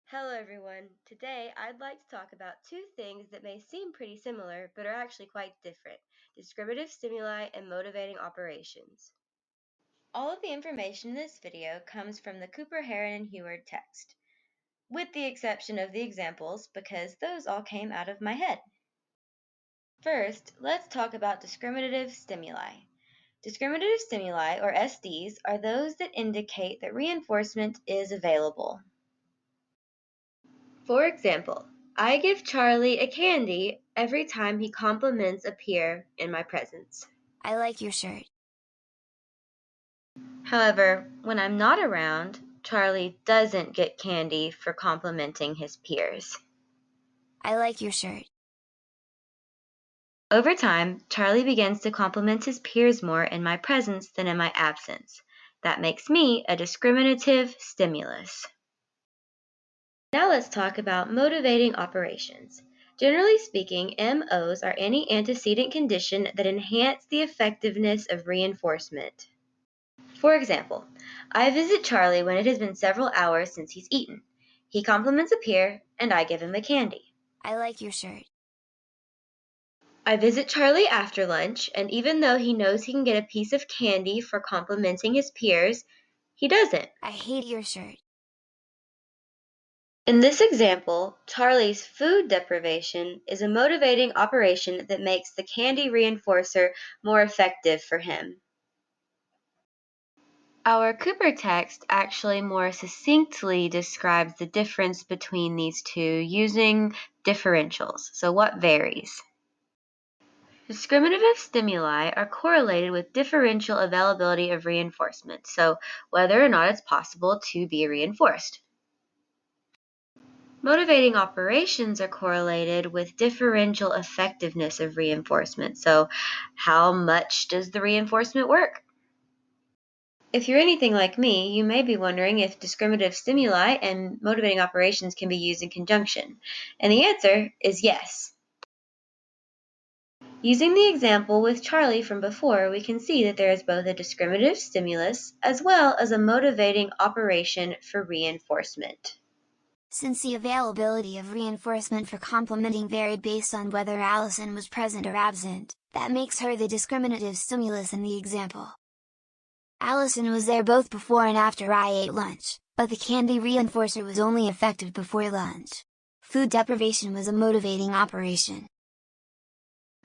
Hello everyone. Today I'd like to talk about two things that may seem pretty similar but are actually quite different: discriminative stimuli and motivating operations. All of the information in this video comes from the Cooper, Heron, and Heward text, with the exception of the examples because those all came out of my head. First, let's talk about discriminative stimuli. Discriminative stimuli, or SDs, are those that indicate that reinforcement is available. For example, I give Charlie a candy every time he compliments a peer in my presence. I like your shirt. However, when I'm not around, Charlie doesn't get candy for complimenting his peers. I like your shirt. Over time, Charlie begins to compliment his peers more in my presence than in my absence. That makes me a discriminative stimulus. Now let's talk about motivating operations. Generally speaking, MOs are any antecedent condition that enhance the effectiveness of reinforcement. For example, I visit Charlie when it has been several hours since he's eaten. He compliments a peer, and I give him a candy. I like your shirt. I visit Charlie after lunch, and even though he knows he can get a piece of candy for complimenting his peers, he doesn't. I hate your shirt. In this example, Charlie's food deprivation is a motivating operation that makes the candy reinforcer more effective for him. Our Cooper text actually more succinctly describes the difference between these two using differentials. So what varies? Discriminative stimuli are correlated with differential availability of reinforcement, so whether or not it's possible to be reinforced. Motivating operations are correlated with differential effectiveness of reinforcement, so how much does the reinforcement work? If you're anything like me, you may be wondering if discriminative stimuli and motivating operations can be used in conjunction, and the answer is yes. Using the example with Charlie from before, we can see that there is both a discriminative stimulus as well as a motivating operation for reinforcement. Since the availability of reinforcement for complimenting varied based on whether Allison was present or absent, that makes her the discriminative stimulus in the example. Allison was there both before and after I ate lunch, but the candy reinforcer was only effective before lunch. Food deprivation was a motivating operation.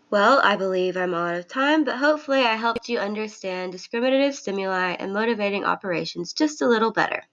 Well, I believe I'm out of time, but hopefully I helped you understand discriminative stimuli and motivating operations just a little better.